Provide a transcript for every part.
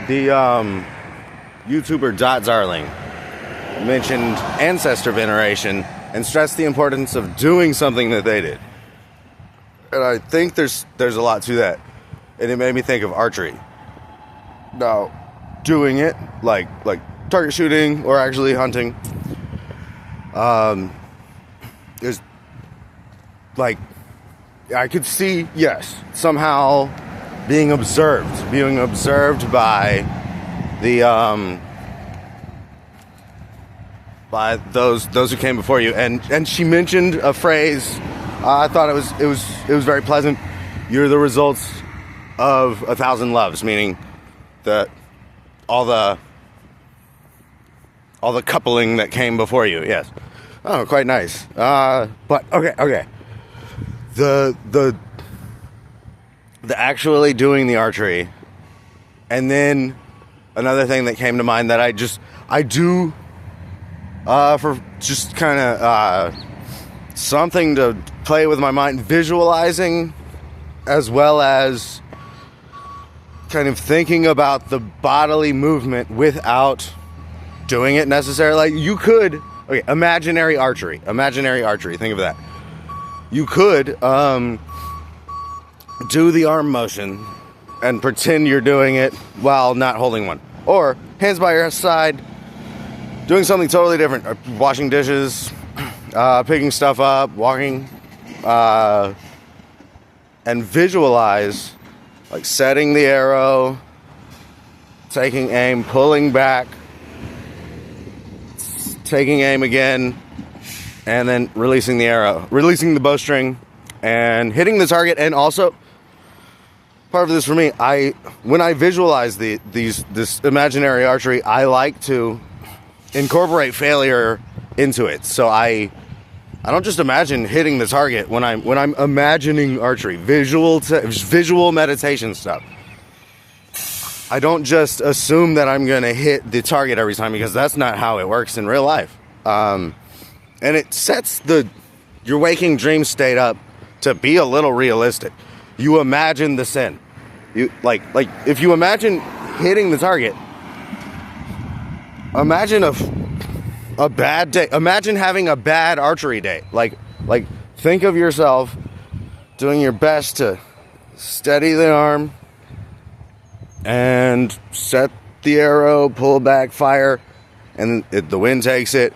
The YouTuber Dot Zarling mentioned Ancestor Veneration and stressed the importance of doing something that they did. And I think there's a lot to that. And it made me think of archery. Now, doing it, like target shooting or actually hunting, is like, I could see, yes, somehow being observed by the by those who came before you. And she mentioned a phrase. I thought it was very pleasant. You're the results of 1,000 loves, meaning that all the coupling that came before you. Yes. Oh, quite nice. But okay. The actually doing the archery, and then another thing that came to mind that I do for just kind of something to play with my mind, visualizing, as well as kind of thinking about the bodily movement without doing it necessarily. Like, you could, imaginary archery, think of that. You could do the arm motion and pretend you're doing it while not holding one, or hands by your side, doing something totally different, washing dishes, picking stuff up, walking, and visualize, like, setting the arrow, taking aim, pulling back, taking aim again, and then releasing the arrow, releasing the bowstring, and hitting the target. And also, part of this for me, when I visualize this imaginary archery, I like to incorporate failure into it. So I don't just imagine hitting the target when I'm imagining archery, visual meditation stuff. I don't just assume that I'm gonna hit the target every time, because that's not how it works in real life. And it sets your waking dream state up to be a little realistic. You imagine the sin. You like if you imagine hitting the target, imagine a bad day. Imagine having a bad archery day. Like think of yourself doing your best to steady the arm and set the arrow, pull back, fire, and the wind takes it,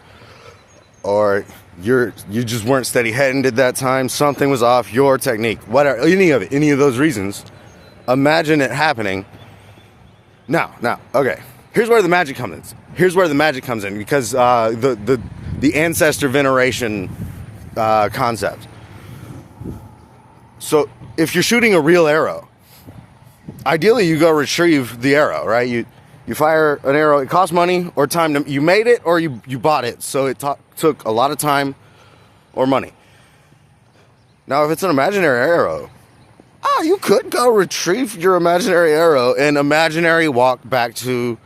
or you just weren't steady-headed that time, something was off, your technique, whatever, any of those reasons. Imagine it happening. Now, okay, here's where the magic comes in, because the Ancestor Veneration concept. So if you're shooting a real arrow, ideally you go retrieve the arrow, right? You fire an arrow, it costs money or time. You made it or you bought it, so it took a lot of time or money. Now, if it's an imaginary arrow, you could go retrieve your imaginary arrow and imaginary walk back to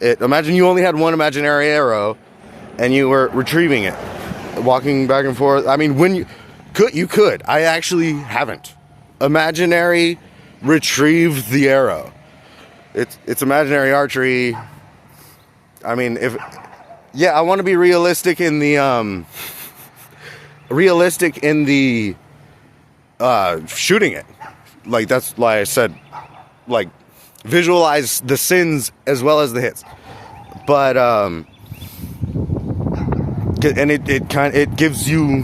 it. Imagine you only had one imaginary arrow and you were retrieving it, walking back and forth. I mean, when you could. I actually haven't. Imaginary retrieve the arrow. It's imaginary archery. I mean, I want to be realistic in the shooting it. Like, that's why I said, like, visualize the sins as well as the hits. But and it gives you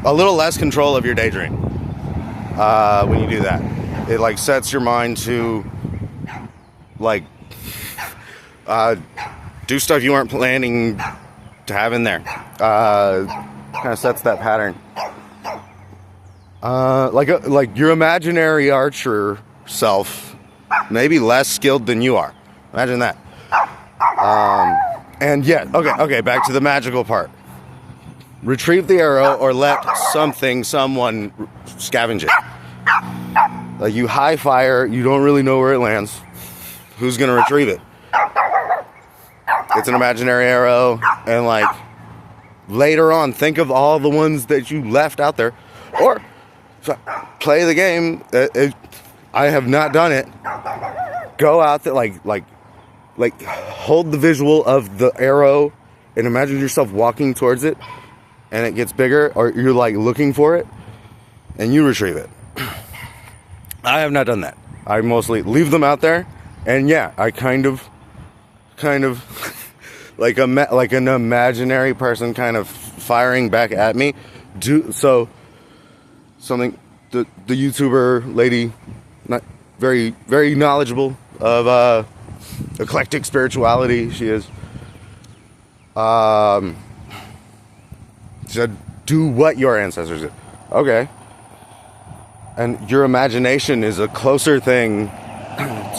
a little less control of your daydream when you do that. It, like, sets your mind to, like, do stuff you weren't planning to have in there. Kind of sets that pattern. Like your imaginary archer self, maybe less skilled than you are. Imagine that. And yeah, okay, back to the magical part. Retrieve the arrow or let someone scavenge it. Like, you high fire, you don't really know where it lands. Who's gonna retrieve it? It's an imaginary arrow, and, like, later on, think of all the ones that you left out there, or play the game. I have not done it. Go out there, like like, hold the visual of the arrow and imagine yourself walking towards it, and it gets bigger, or you're like looking for it, and you retrieve it. I have not done that. I mostly leave them out there, and yeah, I kind of like an imaginary person kind of firing back at me. Something the YouTuber lady, not very knowledgeable of eclectic spirituality, she is. She said, "Do what your ancestors did." Okay. And your imagination is a closer thing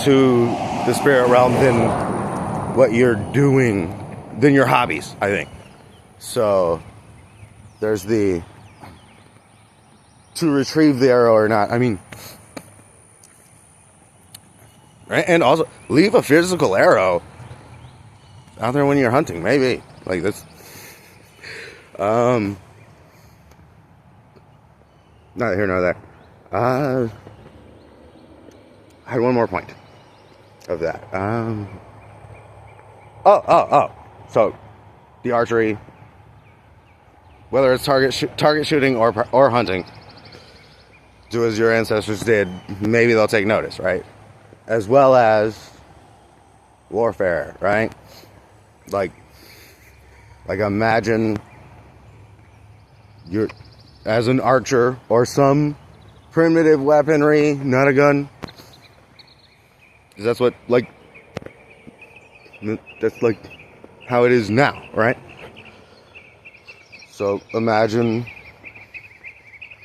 to the spirit realm than what you're doing, than your hobbies, I think. So there's the to retrieve the arrow or not. I mean, right? And also leave a physical arrow out there when you're hunting, maybe like this. Neither here nor there. I had one more point of that. So the archery, whether it's target shooting or hunting, do as your ancestors did. Maybe they'll take notice, right? As well as warfare, right? Like imagine you're as an archer or some primitive weaponry, not a gun. That's what, that's like how it is now, right? So imagine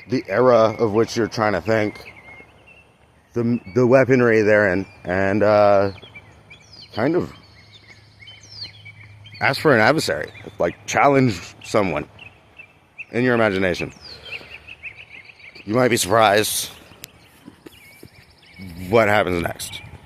the era of which you're trying to think, the weaponry therein, and kind of ask for an adversary, like challenge someone in your imagination. You might be surprised what happens next.